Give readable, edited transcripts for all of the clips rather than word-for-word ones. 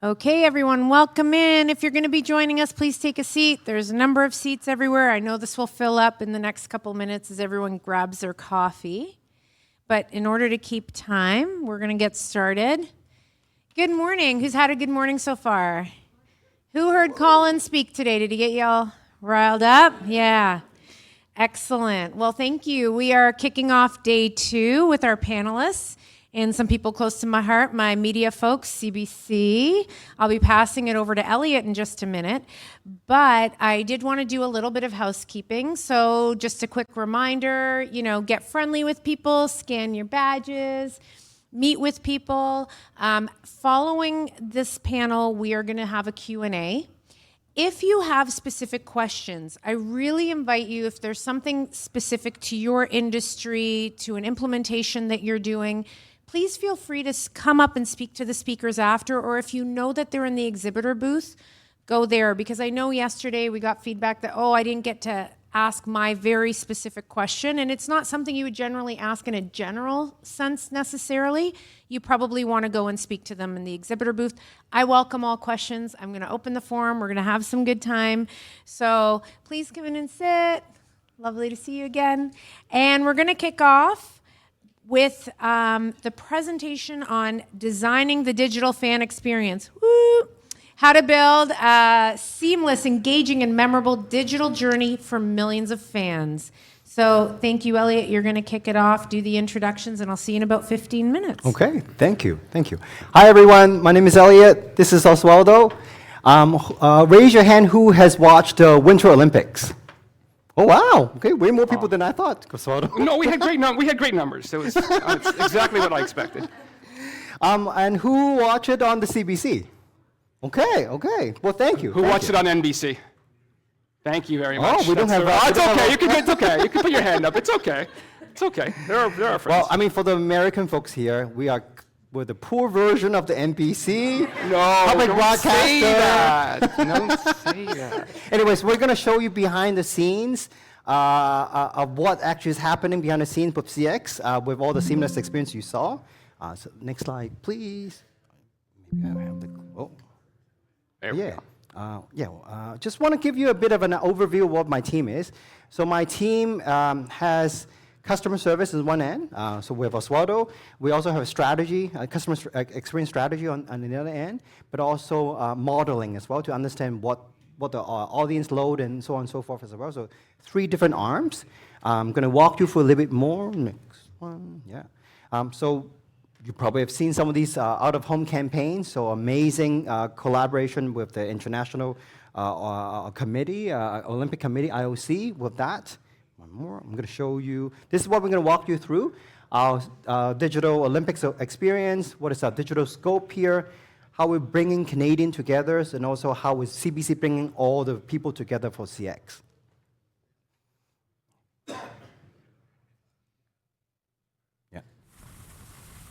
Okay, everyone, welcome in. If you're going to be joining us, please take a seat. There's a number of seats everywhere. I know this will fill up in the next couple minutes as everyone grabs their coffee. But in order to keep time, we're going to get started. Good morning. Who's had a good morning so far? Who heard Colin speak today? Did he get you all riled up? Yeah. Excellent. Well, thank you. We are kicking off day 2 with our panelists. And some people close to my heart, my media folks, CBC. I'll be passing it over to Elliot in just a minute. But I did want to do a little bit of housekeeping. So just a quick reminder, get friendly with people, scan your badges, meet with people. Following this panel, we are going to have a Q&A. If you have specific questions, I really invite you, if there's something specific to your industry, to an implementation that you're doing, please feel free to come up and speak to the speakers after, or if you know that they're in the exhibitor booth, go there. Because I know yesterday we got feedback that, I didn't get to ask my very specific question, and it's not something you would generally ask in a general sense necessarily. You probably want to go and speak to them in the exhibitor booth. I welcome all questions. I'm going to open the forum. We're going to have some good time. So please come in and sit. Lovely to see you again. And we're going to kick off with the presentation on designing the digital fan experience. Woo! How to build a seamless, engaging, and memorable digital journey for millions of fans. So thank you, Elliot. You're going to kick it off, do the introductions, and I'll see you in about 15 minutes. Okay, thank you. Hi, everyone. My name is Elliot. This is Osvaldo. Raise your hand who has watched the Winter Olympics. Oh, wow. Okay, way more people than I thought, Osvaldo. No, we had great numbers. It was exactly what I expected. And who watched it on the CBC? Okay. Well, thank you. Who watched it on NBC? Thank you very much. Oh, we don't have. It's okay. It's okay. You can put your hand up. It's okay. There are friends. Well, I mean, for the American folks here, we're the poor version of the NBC. Public broadcaster. Say that. Don't say that. Anyways, we're going to show you behind the scenes of what actually is happening behind the scenes with CX, with all the seamless experience you saw. So next slide, please. Maybe I have the. Oh. There we go. Just want to give you a bit of an overview of what my team is. So my team has customer service is one end. So we have Osvaldo. We also have a strategy, customer experience strategy on the other end, but also modeling as well to understand what the audience load and so on and so forth as well. So 3 different arms. I'm going to walk you through a little bit more. Next one, so you probably have seen some of these out-of-home campaigns, so amazing collaboration with the International Committee, Olympic Committee, IOC, with that. One more, I'm going to show you. This is what we're going to walk you through. Our digital Olympics experience, what is our digital scope here, how we're bringing Canadians together, and also how is CBC bringing all the people together for CX.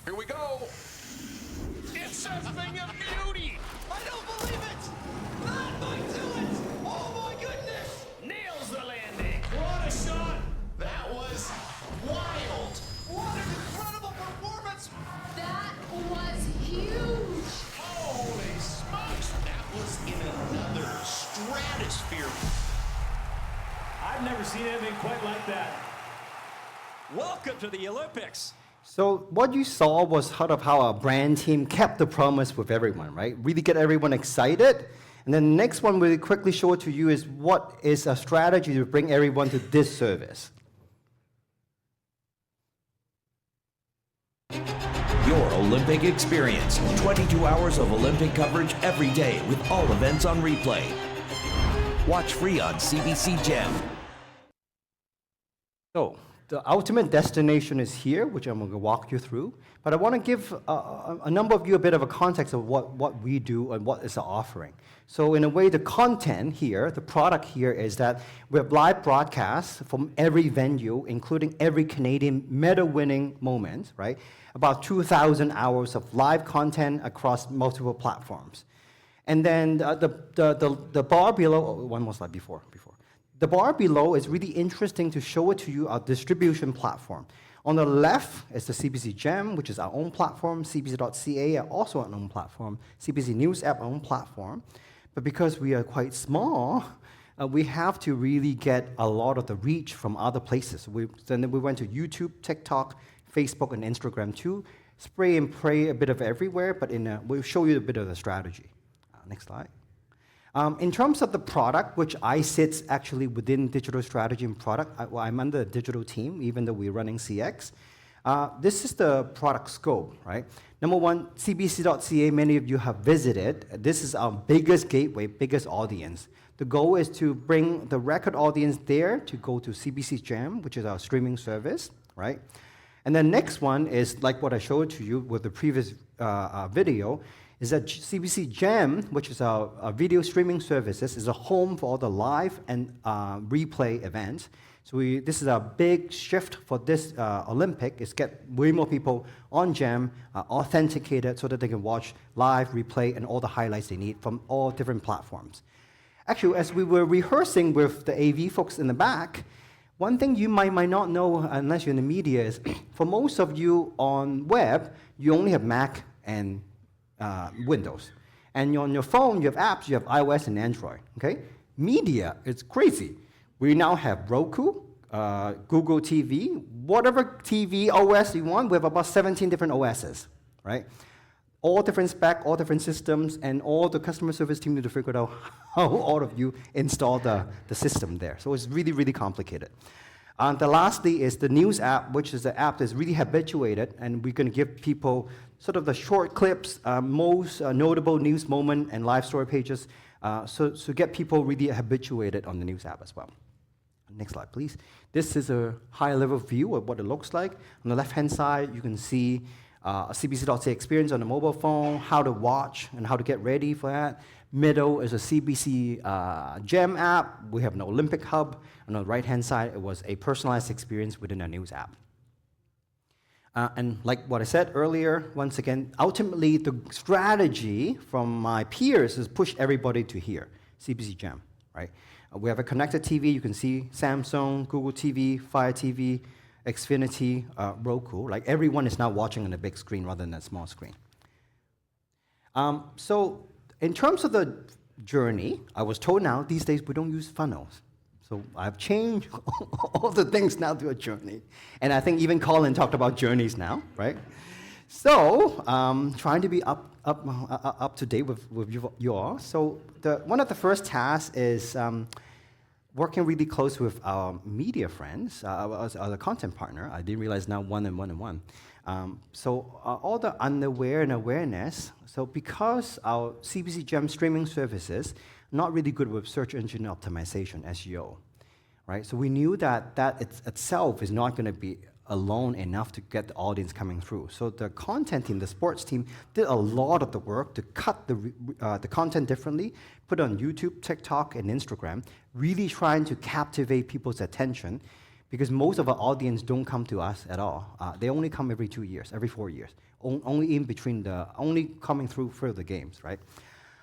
Here we go. It's a thing of beauty. I don't believe it. Not my do it. Oh my goodness. Nails the landing. What a shot. That was wild. What an incredible performance. That was huge. Holy smokes. That was in another stratosphere. I've never seen anything quite like that. Welcome to the Olympics. So what you saw was sort of how our brand team kept the promise with everyone, right? Really get everyone excited. And then the next one we'll quickly show it to you is what is a strategy to bring everyone to this service. Your Olympic experience. 22 hours of Olympic coverage every day with all events on replay. Watch free on CBC Gem. So the ultimate destination is here, which I'm going to walk you through. But I want to give a number of you a bit of a context of what we do and what is the offering. So in a way, the content here, the product here is that we have live broadcasts from every venue, including every Canadian medal-winning moment, right? About 2,000 hours of live content across multiple platforms. And then the bar below, one more slide before. The bar below is really interesting to show it to you, our distribution platform. On the left is the CBC Gem, which is our own platform. CBC.ca are also our own platform. CBC News app, our own platform. But because we are quite small, we have to really get a lot of the reach from other places. Then we went to YouTube, TikTok, Facebook, and Instagram too. Spray and pray a bit of everywhere, but we'll show you a bit of the strategy. Next slide. In terms of the product, which I sit actually within digital strategy and product, I'm under the digital team, even though we're running CX. This is the product scope, right? Number one, CBC.ca, many of you have visited. This is our biggest gateway, biggest audience. The goal is to bring the record audience there to go to CBC Gem, which is our streaming service, right? And the next one is like what I showed to you with the previous video, is that CBC Gem, which is our video streaming services, is a home for all the live and replay events. So this is a big shift for this Olympic, is get way more people on Gem, authenticated so that they can watch live, replay, and all the highlights they need from all different platforms. Actually, as we were rehearsing with the AV folks in the back, one thing you might not know unless you're in the media is, for most of you on web, you only have Mac and Windows. And on your phone, you have apps, you have iOS and Android, okay? Media, it's crazy. We now have Roku, Google TV, whatever TV OS you want, we have about 17 different OSs, right? All different spec, all different systems, and all the customer service team need to figure out how all of you install the system there. So it's really, really complicated. The lastly is the news app, which is the app that's really habituated, and we're going to give people sort of the short clips, most notable news moment and live story pages, so get people really habituated on the news app as well. Next slide, please. This is a high-level view of what it looks like. On the left-hand side, you can see a CBC.ca experience on the mobile phone, how to watch and how to get ready for that. Middle is a CBC Gem app. We have an Olympic hub. On the right-hand side, it was a personalized experience within a news app. And like what I said earlier, once again, ultimately the strategy from my peers is push everybody to here, CBC Gem, right? We have a connected TV. You can see Samsung, Google TV, Fire TV, Xfinity, Roku. Like everyone is now watching on a big screen rather than a small screen. So in terms of the journey, I was told now these days we don't use funnels. So I've changed all the things now to a journey. And I think even Colin talked about journeys now, right? So trying to be up to date with you all. So one of the first tasks is working really close with our media friends, as a content partner. I didn't realize now one and one. So all the unaware and awareness. So because our CBC Gem streaming services not really good with search engine optimization, SEO, right? So we knew that itself is not going to be alone enough to get the audience coming through. So the content team, the sports team, did a lot of the work to cut the content differently, put it on YouTube, TikTok, and Instagram, really trying to captivate people's attention, because most of our audience don't come to us at all. They only come every 2 years, every 4 years, only in between only coming through for the games, right?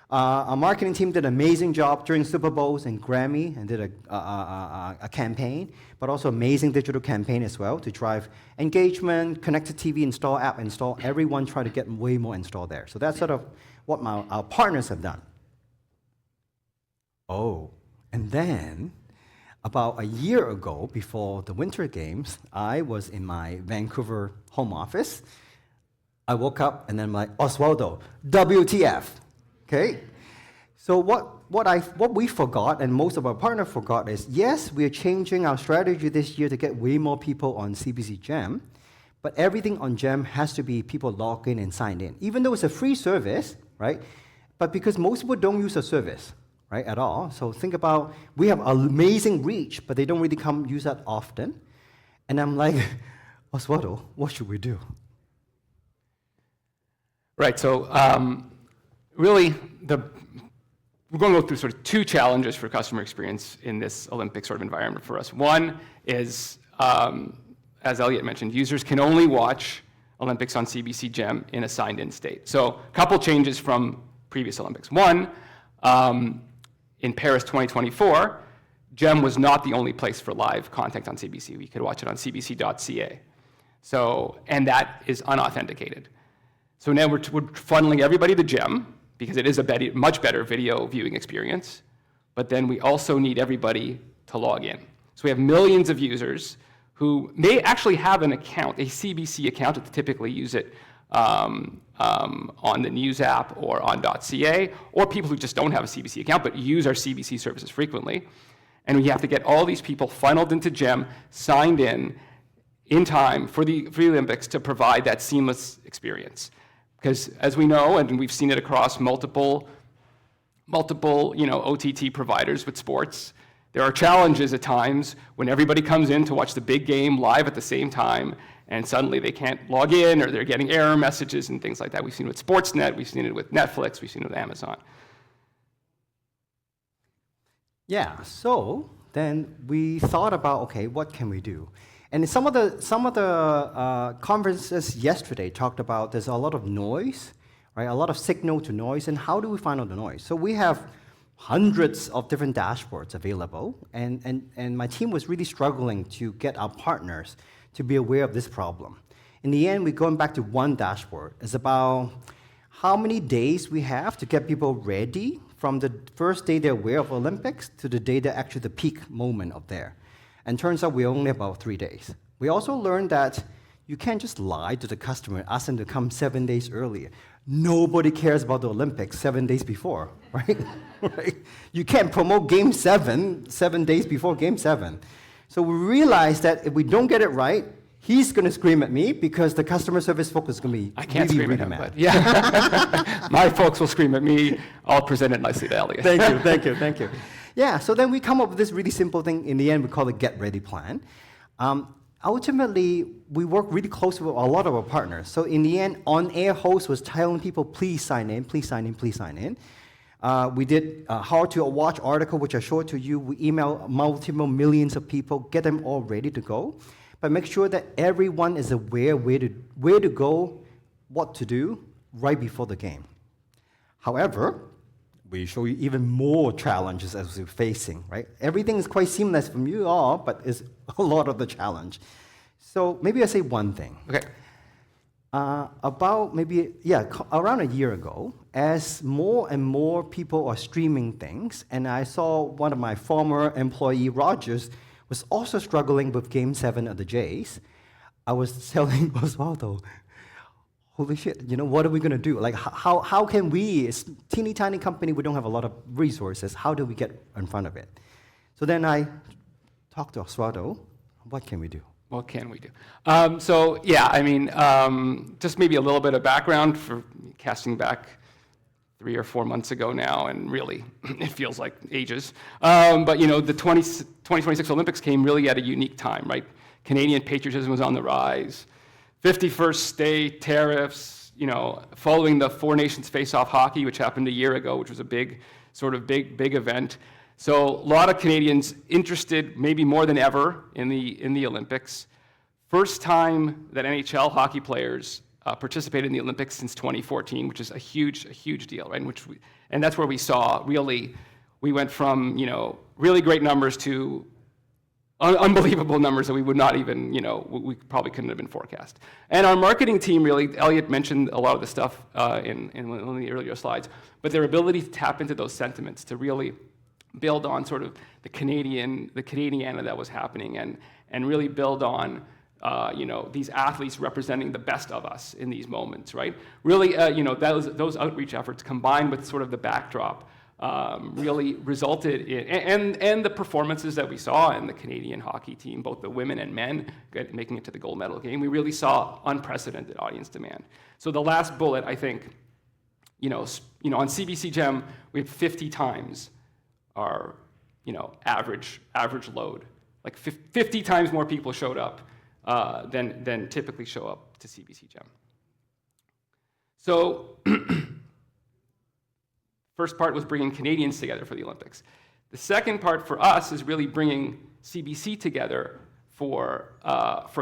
Our marketing team did an amazing job during Super Bowls and Grammy and did a campaign, but also amazing digital campaign as well to drive engagement, connected TV, install app, install. Everyone try to get way more installed there. So that's sort of what our partners have done. Oh, and then about a year ago, before the Winter Games, I was in my Vancouver home office. I woke up and then I'm like, Osvaldo, WTF? Okay, so what we forgot, and most of our partners forgot, is yes, we are changing our strategy this year to get way more people on CBC Gem, but everything on Gem has to be people log in and sign in, even though it's a free service, right? But because most people don't use the service, right, at all. So think about, we have amazing reach, but they don't really come use that often. And I'm like, Osvaldo, what should we do? Right, so really, we're going to go through sort of two challenges for customer experience in this Olympic sort of environment for us. One is, as Elliot mentioned, users can only watch Olympics on CBC Gem in a signed-in state. So a couple changes from previous Olympics. One, in Paris 2024, Gem was not the only place for live content on CBC. We could watch it on CBC.ca. So, and that is unauthenticated. So now we're funneling everybody to GEM because it is a much better video viewing experience, but then we also need everybody to log in. So we have millions of users who may actually have an account, a CBC account, to typically use it on the news app or on .ca, or people who just don't have a CBC account but use our CBC services frequently. And we have to get all these people funneled into GEM, signed in time for the Olympics to provide that seamless experience. Because as we know, and we've seen it across multiple OTT providers with sports, there are challenges at times when everybody comes in to watch the big game live at the same time, and suddenly they can't log in, or they're getting error messages and things like that. We've seen it with Sportsnet, we've seen it with Netflix, we've seen it with Amazon. Yeah, so then we thought about, okay, what can we do? And some of the conferences yesterday talked about there's a lot of noise, right? A lot of signal to noise, and how do we find out the noise? So we have hundreds of different dashboards available, and my team was really struggling to get our partners to be aware of this problem. In the end, we're going back to one dashboard. It's about how many days we have to get people ready from the first day they're aware of Olympics to the day they're actually the peak moment of there. And turns out we're only about 3 days. We also learned that you can't just lie to the customer and ask them to come 7 days earlier. Nobody cares about the Olympics 7 days before, right? Right? You can't promote Game 7 7 days before Game 7. So we realized that if we don't get it right, he's going to scream at me because the customer service folks is going to be I can't really, scream really at him, mad. but yeah. My folks will scream at me. I'll present it nicely to Elliot. Thank you, thank you, thank you. Yeah, so then we come up with this really simple thing. In the end, we call it Get Ready Plan. Ultimately, we work really closely with a lot of our partners. So in the end, on-air host was telling people, please sign in, please sign in, please sign in. We did a how to watch article, which I showed to you. We email multiple millions of people, get them all ready to go. But make sure that everyone is aware where to go, what to do, right before the game. However, we show you even more challenges as we're facing, right? Everything is quite seamless from you all, but it's a lot of the challenge. So maybe I say one thing. Okay. Around a year ago, as more and more people are streaming things, and I saw one of my former employee, Rogers, was also struggling with Game 7 of the Jays, I was telling Osvaldo, holy shit, what are we going to do? Like, how can we, as a teeny tiny company, we don't have a lot of resources, how do we get in front of it? So then I talked to Osvaldo, what can we do? What can we do? Just maybe a little bit of background for casting back 3 or 4 months ago now, and really, it feels like ages. But the 2026 Olympics came really at a unique time, right? Canadian patriotism was on the rise. 51st state tariffs, following the Four Nations face-off hockey, which happened a year ago, which was a big event. So a lot of Canadians interested, maybe more than ever, in the Olympics. First time that NHL hockey players participated in the Olympics since 2014, which is a huge deal, right? And that's where we saw we went from really great numbers to unbelievable numbers that we would not even we probably couldn't have been forecast. And our marketing team really, Elliot mentioned a lot of the stuff in one of the earlier slides, but their ability to tap into those sentiments to really build on sort of the Canadiana that was happening, and really build on these athletes representing the best of us in these moments, right? Really, those outreach efforts combined with sort of the backdrop really resulted in, and the performances that we saw in the Canadian hockey team, both the women and men making it to the gold medal game, we really saw unprecedented audience demand. So the last bullet, I think, on CBC Gem, we had 50 times our, average load. Like 50 times more people showed up than typically show up to CBC Gem. So first part was bringing Canadians together for the Olympics. The second part for us is really bringing CBC together for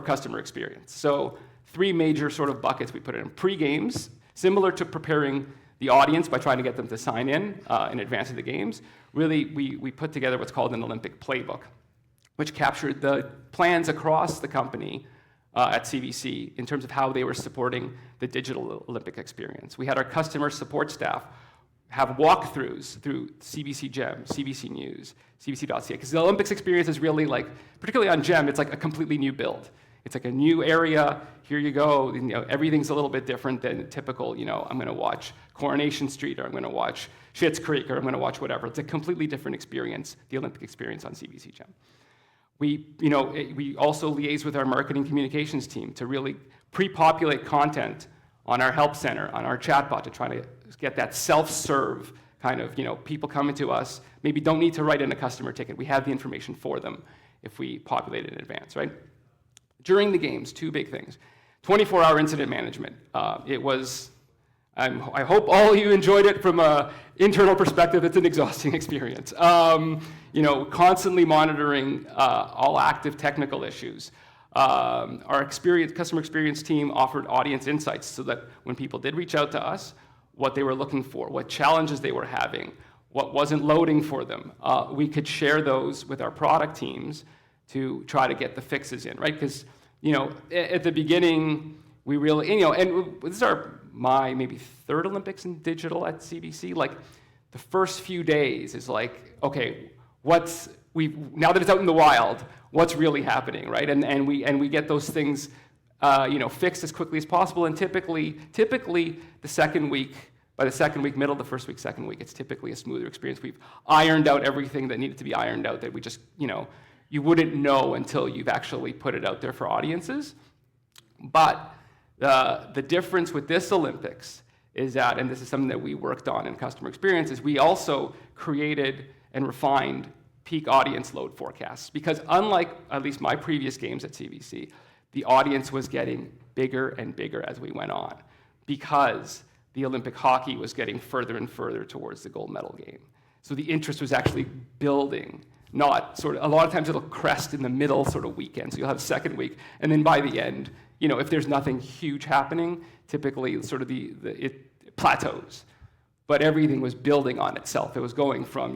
customer experience. So 3 major sort of buckets we put in. Pre-games, similar to preparing the audience by trying to get them to sign in advance of the games. Really, we put together what's called an Olympic playbook, which captured the plans across the company at CBC in terms of how they were supporting the digital Olympic experience. We had our customer support staff have walkthroughs through CBC Gem, CBC News, CBC.ca, because the Olympics experience is really like, particularly on Gem, it's like a completely new build. It's like a new area, here you go, everything's a little bit different than typical, I'm gonna watch Coronation Street, or I'm gonna watch Schitt's Creek, or I'm gonna watch whatever. It's a completely different experience, the Olympic experience on CBC Gem. We also liaise with our marketing communications team to really pre-populate content on our help center, on our chatbot, to try to get that self-serve kind of, people coming to us, maybe don't need to write in a customer ticket. We have the information for them if we populate it in advance, right? During the games, two big things. 24-hour incident management. I hope all of you enjoyed it from an internal perspective. It's an exhausting experience. Constantly monitoring all active technical issues. Our customer experience team offered audience insights so that when people did reach out to us, what they were looking for, what challenges they were having, what wasn't loading for them, we could share those with our product teams to try to get the fixes in, right? Because, at the beginning, we really, and this is my maybe third Olympics in digital at CBC. Like, the first few days is like, okay, now that it's out in the wild, what's really happening, right? And we get those things, fixed as quickly as possible. And typically the second week, by the second week, middle of the first week, second week, it's typically a smoother experience. We've ironed out everything that needed to be ironed out that we just, you wouldn't know until you've actually put it out there for audiences. But the difference with this Olympics is that, and this is something that we worked on in customer experience, is we also created and refined peak audience load forecasts. Because unlike at least my previous games at CBC, the audience was getting bigger and bigger as we went on, because the Olympic hockey was getting further and further towards the gold medal game. So the interest was actually building, not sort of, a lot of times it'll crest in the middle sort of weekend. So you'll have second week, and then by the end, if there's nothing huge happening, typically sort of it plateaus. But everything was building on itself. It was going from,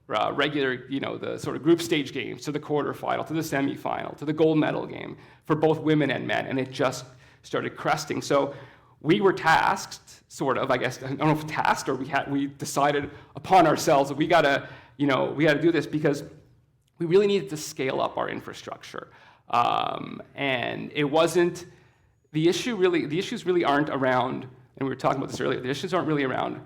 regular, the sort of group stage games to the quarterfinal, to the semifinal, to the gold medal game for both women and men, and it just started cresting. So we were tasked, sort of, I guess, I don't know if tasked or we decided upon ourselves that we gotta do this because we really needed to scale up our infrastructure. And it wasn't, the issues really aren't around, and we were talking about this earlier, the issues aren't really around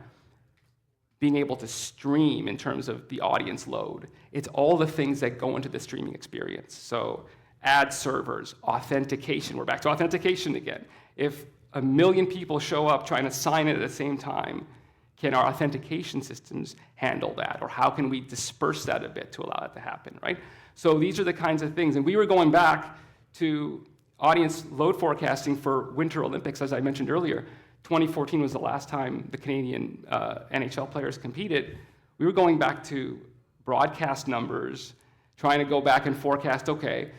being able to stream in terms of the audience load. It's all the things that go into the streaming experience. So ad servers, authentication, we're back to authentication again. If 1 million people show up trying to sign in at the same time, can our authentication systems handle that? Or how can we disperse that a bit to allow that to happen, right? So these are the kinds of things. And we were going back to audience load forecasting for Winter Olympics, as I mentioned earlier. 2014 was the last time the Canadian NHL players competed. We were going back to broadcast numbers, trying to go back and forecast, okay,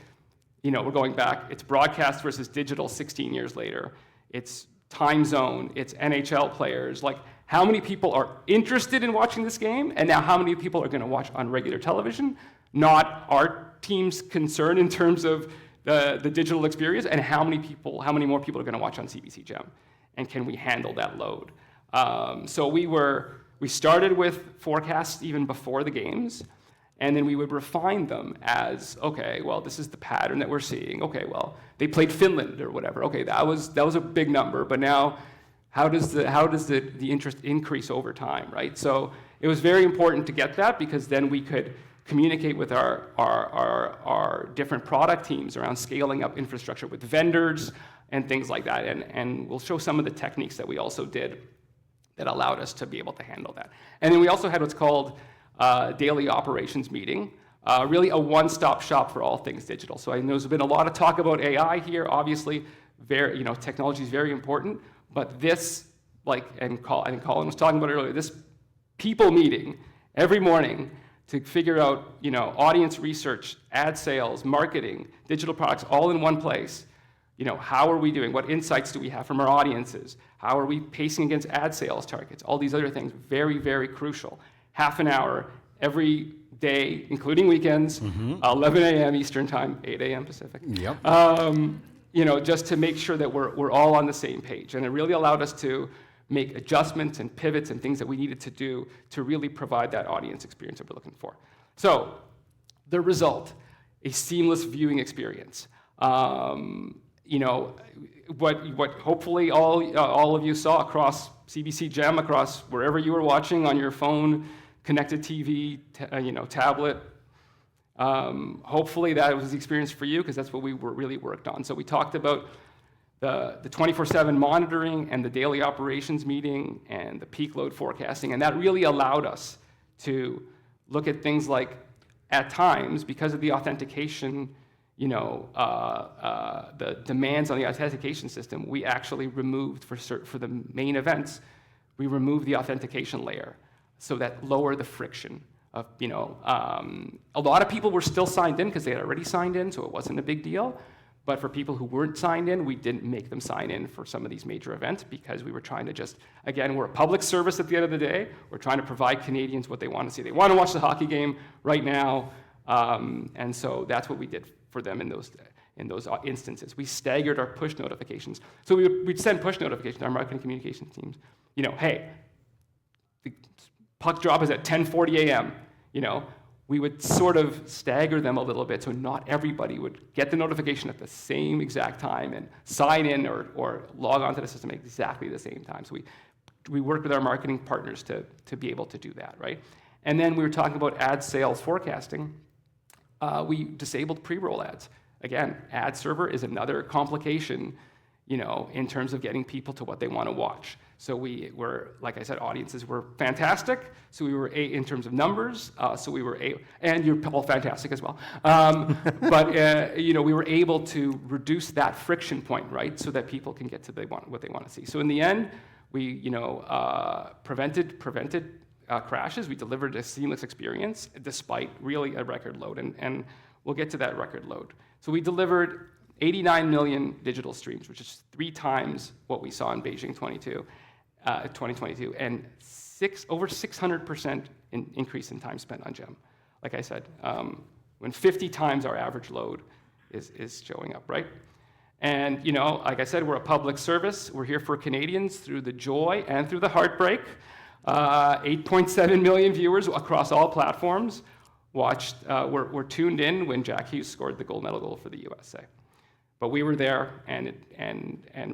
we're going back, it's broadcast versus digital 16 years later. It's time zone, it's NHL players, like how many people are interested in watching this game, and now how many people are gonna watch on regular television, not our team's concern in terms of the digital experience, and how many more people are gonna watch on CBC Gem, and can we handle that load? So we started with forecasts even before the games, and then we would refine them as, okay, well, this is the pattern that we're seeing. Okay, well, they played Finland or whatever. Okay, that was a big number, but now how does the interest increase over time, right? So it was very important to get that, because then we could communicate with our different product teams around scaling up infrastructure with vendors and things like that. And we'll show some of the techniques that we also did that allowed us to be able to handle that. And then we also had what's called daily operations meeting, really a one-stop shop for all things digital. So I know there's been a lot of talk about AI here. Obviously, technology is very important, but this, I think Colin was talking about it earlier, this people meeting every morning to figure out, audience research, ad sales, marketing, digital products, all in one place. How are we doing? What insights do we have from our audiences? How are we pacing against ad sales targets? All these other things, very, very crucial. Half an hour every day, including weekends, 11 a.m. Eastern Time, 8 a.m. Pacific. Yep. just to make sure that we're all on the same page. And it really allowed us to make adjustments and pivots and things that we needed to do to really provide that audience experience that we're looking for. So the result, a seamless viewing experience. What hopefully all of you saw across CBC Gem, across wherever you were watching on your phone, connected TV, tablet. Hopefully that was the experience for you, because that's what we really worked on. So we talked about the 24/7 monitoring and the daily operations meeting and the peak load forecasting, and that really allowed us to look at things like, at times, because of the authentication, the demands on the authentication system, we actually removed, for the main events, we removed the authentication layer, so that lowered the friction of, a lot of people were still signed in because they had already signed in, so it wasn't a big deal. But for people who weren't signed in, we didn't make them sign in for some of these major events, because we were trying to again, we're a public service at the end of the day. We're trying to provide Canadians what they want to see. They want to watch the hockey game right now, and so that's what we did for them in those instances. We staggered our push notifications. So we'd send push notifications to our marketing communications teams. Hey, the puck drop is at 10:40 a.m. We would sort of stagger them a little bit, so not everybody would get the notification at the same exact time and sign in or log onto the system at exactly the same time. So we worked with our marketing partners to be able to do that, right? And then we were talking about ad sales forecasting. We disabled pre-roll ads. Again, ad server is another complication, in terms of getting people to what they want to watch. So we were, like I said, audiences were fantastic. So we were in terms of numbers. And you're all fantastic as well. We were able to reduce that friction point, right, so that people can get to what they want to see. So in the end, we, prevented crashes. We delivered a seamless experience despite really a record load, and we'll get to that record load. So we delivered 89 million digital streams, which is 3 times what we saw in Beijing 2022, and over 600% increase in time spent on GEM. Like I said, when 50 times our average load is showing up, right? And like I said, we're a public service. We're here for Canadians through the joy and through the heartbreak. 8.7 million viewers across all platforms were tuned in when Jack Hughes scored the gold medal goal for the USA. But we were there, and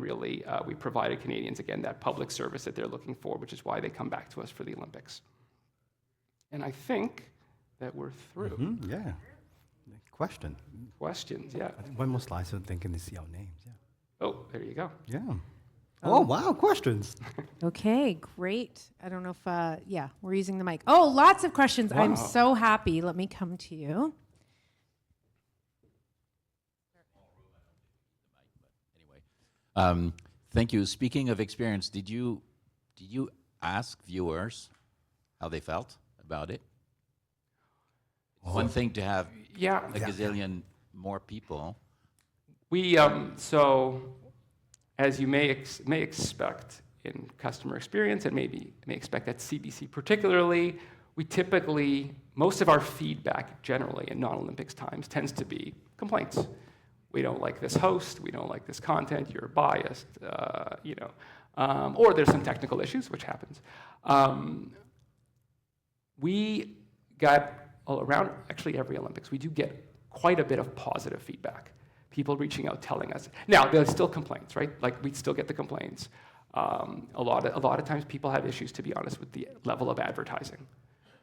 really we provided Canadians, again, that public service that they're looking for, which is why they come back to us for the Olympics. And I think that we're through. Mm-hmm, yeah. Question. Questions, yeah. I think one more slide so they can see our names. Yeah. Oh, there you go. Yeah. Oh, wow, questions. Okay, great. I don't know if, we're using the mic. Oh, lots of questions. Wow. I'm so happy. Let me come to you. Thank you. Speaking of experience, did you ask viewers how they felt about it? It's one thing to have a gazillion more people. We so, as you may expect in customer experience, and maybe may expect at CBC particularly, we typically, most of our feedback generally in non-Olympics times tends to be complaints. We don't like this host, we don't like this content, you're biased, or there's some technical issues, which happens. We got around actually every Olympics, we do get quite a bit of positive feedback. People reaching out, telling us. Now, there's still complaints, right? Like, we still get the complaints. A lot of times people have issues, to be honest, with the level of advertising.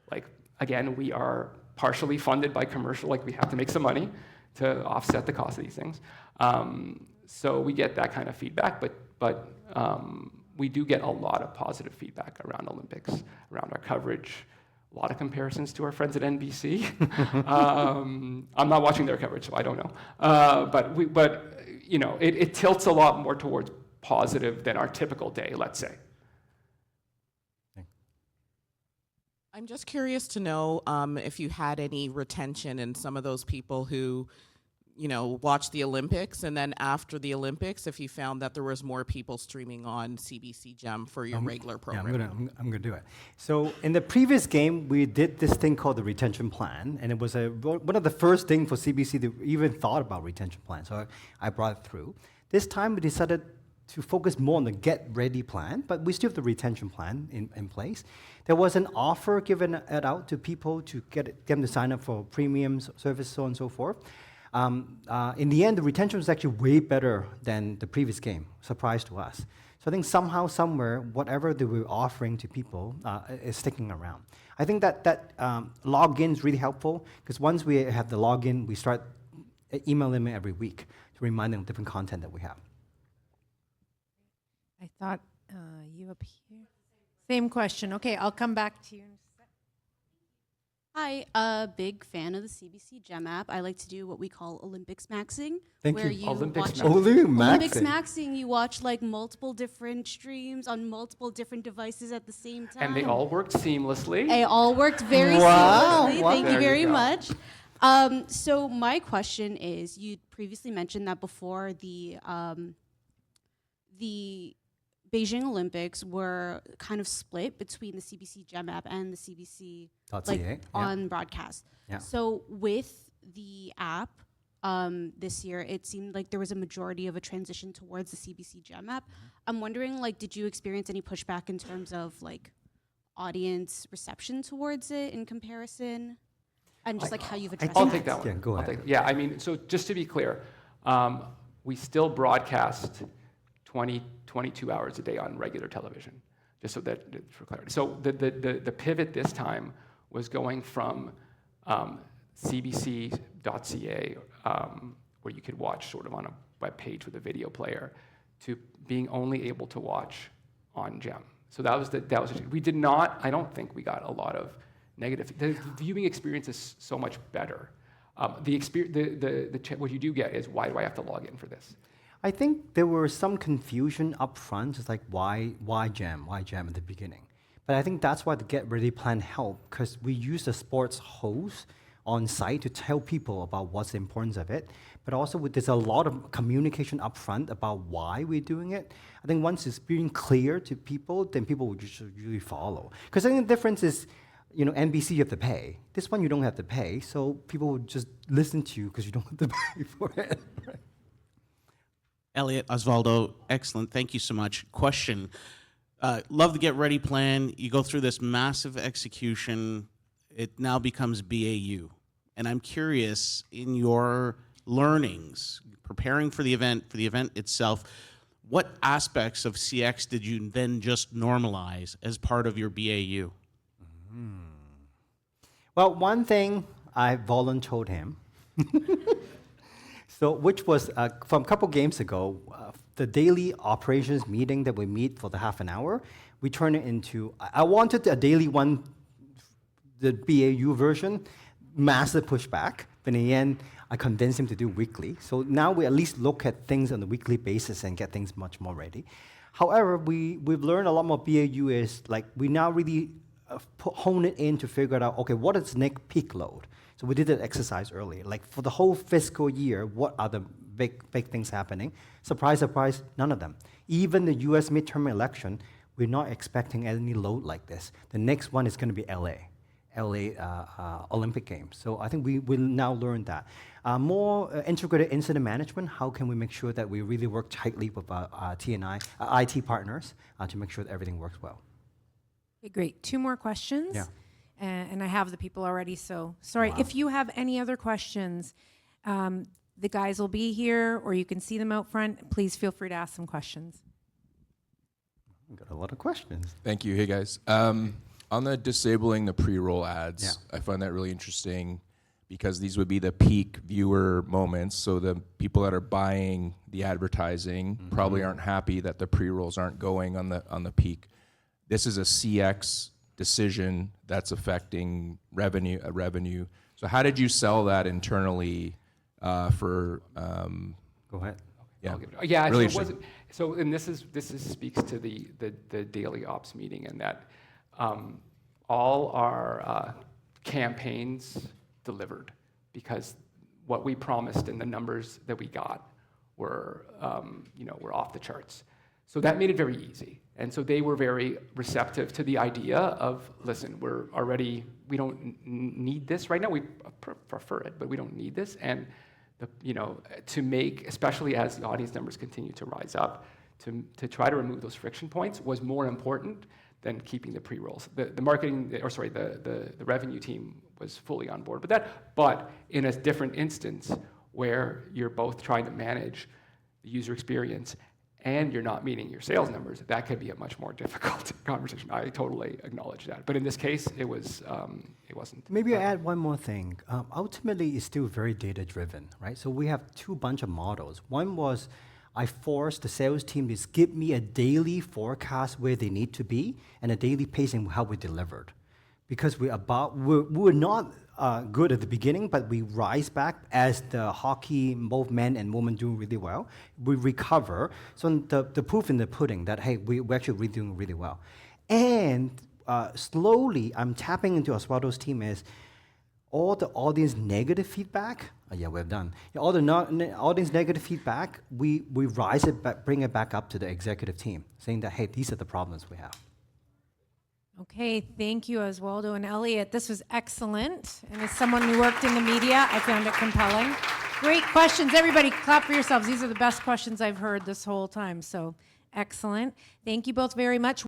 Like, again, we are partially funded by commercial, like we have to make some money to offset the cost of these things. So we get that kind of feedback, but we do get a lot of positive feedback around Olympics, around our coverage, a lot of comparisons to our friends at NBC. I'm not watching their coverage, so I don't know. But it tilts a lot more towards positive than our typical day, let's say. I'm just curious to know if you had any retention in some of those people who watch the Olympics, and then after the Olympics, if you found that there was more people streaming on CBC Gem for your regular Yeah, program? I'm gonna do it. So in the previous game, we did this thing called the retention plan, and it was one of the first things for CBC to even thought about retention plan. So I brought it through. This time we decided to focus more on the get ready plan, but we still have the retention plan in place. There was an offer given out to people to get them to sign up for premium service, so on and so forth. In the end, the retention was actually way better than the previous game, surprise to us. So I think somehow, somewhere, whatever they were offering to people is sticking around. I think that login is really helpful, because once we have the login, we start emailing them every week to remind them of different content that we have. I thought you up here. Same question. Okay, I'll come back to you in a sec. Hi, a big fan of the CBC Gem app. I like to do what we call Olympics maxing. Thank where you. Olympics watch maxing. Olympics maxing, you watch like multiple different streams on multiple different devices at the same time. And they all worked seamlessly. They all worked very Wow. seamlessly. Wow. Thank There you you very go. much. So my question is, you previously mentioned that before the Beijing Olympics were kind of split between the CBC Gem app and the CBC .ca, on broadcast. Yeah. So with the app this year, it seemed like there was a majority of a transition towards the CBC Gem app. I'm wondering, did you experience any pushback in terms of audience reception towards it in comparison, and just how you've addressed I'll it? take that one. Yeah, go I'll ahead. take- yeah, I mean, so just to be clear, we still broadcast 22 hours a day on regular television, just so that for clarity. So the pivot this time was going from cbc.ca, where you could watch sort of on a web page with a video player, to being only able to watch on Gem. So that was we did not. I don't think we got a lot of negative. The viewing experience is so much better. What you do get is, why do I have to log in for this? I think there was some confusion up front, just like why Jam at the beginning. But I think that's why the Get Ready plan helped, because we use the sports host on site to tell people about what's the importance of it. But also there's a lot of communication up front about why we're doing it. I think once it's being clear to people, then people will just really follow. Because I think the difference is, NBC you have to pay. This one you don't have to pay, so people will just listen to you because you don't have to pay for it. Right? Elliot, Osvaldo, excellent. Thank you so much. Question. Love the Get Ready plan. You go through this massive execution. It now becomes BAU. And I'm curious, in your learnings, preparing for the event itself, what aspects of CX did you then just normalize as part of your BAU? Well, one thing I volunteered him. So, which was from a couple games ago, the daily operations meeting that we meet for the half an hour, we turn it into, I wanted a daily one, the BAU version, massive pushback, but in the end, I convinced him to do weekly. So now we at least look at things on a weekly basis and get things much more ready. However, we've learned a lot more BAU is, we now really hone it in to figure out, okay, what is next peak load? So we did that exercise earlier. For the whole fiscal year, what are the big things happening? Surprise, surprise, none of them. Even the US midterm election, we're not expecting any load like this. The next one is going to be LA Olympic Games. So I think we will now learn that. More integrated incident management, how can we make sure that we really work tightly with our IT partners to make sure that everything works well? Okay, great. 2 more questions. Yeah. And I have the people already, so sorry. Wow. If you have any other questions, the guys will be here, or you can see them out front. Please feel free to ask some questions. We've got a lot of questions. Thank you. Hey, guys. On the disabling the pre-roll ads, Yeah. I find that really interesting because these would be the peak viewer moments. So the people that are buying the advertising probably aren't happy that the pre-rolls aren't going on the peak. This is a CX decision that's affecting revenue. So how did you sell that internally for? Go ahead. Yeah, Yeah. really So, interesting. and this speaks to the daily ops meeting, and that all our campaigns delivered, because what we promised and the numbers that we got were, were off the charts. So that made it very easy. And so they were very receptive to the idea of, listen, we don't need this right now. We prefer it, but we don't need this. And, to make, especially as the audience numbers continue to rise up, to try to remove those friction points was more important than keeping the pre-rolls. The revenue team was fully on board with that, but in a different instance where you're both trying to manage the user experience and you're not meeting your sales numbers, that could be a much more difficult conversation. I totally acknowledge that. But in this case, it wasn't. Maybe I add one more thing. Ultimately, it's still very data-driven, right? So we have two bunch of models. One was I forced the sales team to give me a daily forecast where they need to be and a daily pacing how we delivered. Because we're not good at the beginning, but we rise back as the hockey, both men and women do really well. We recover. So the proof in the pudding that, hey, we're actually really doing really well. And slowly, I'm tapping into Osvaldo's team is all the audience negative feedback. We're done. All the audience negative feedback, we rise it back, bring it back up to the executive team, saying that, hey, these are the problems we have. Okay, thank you, Osvaldo and Elliot. This was excellent. And as someone who worked in the media, I found it compelling. Great questions. Everybody clap for yourselves. These are the best questions I've heard this whole time. So excellent. Thank you both very much.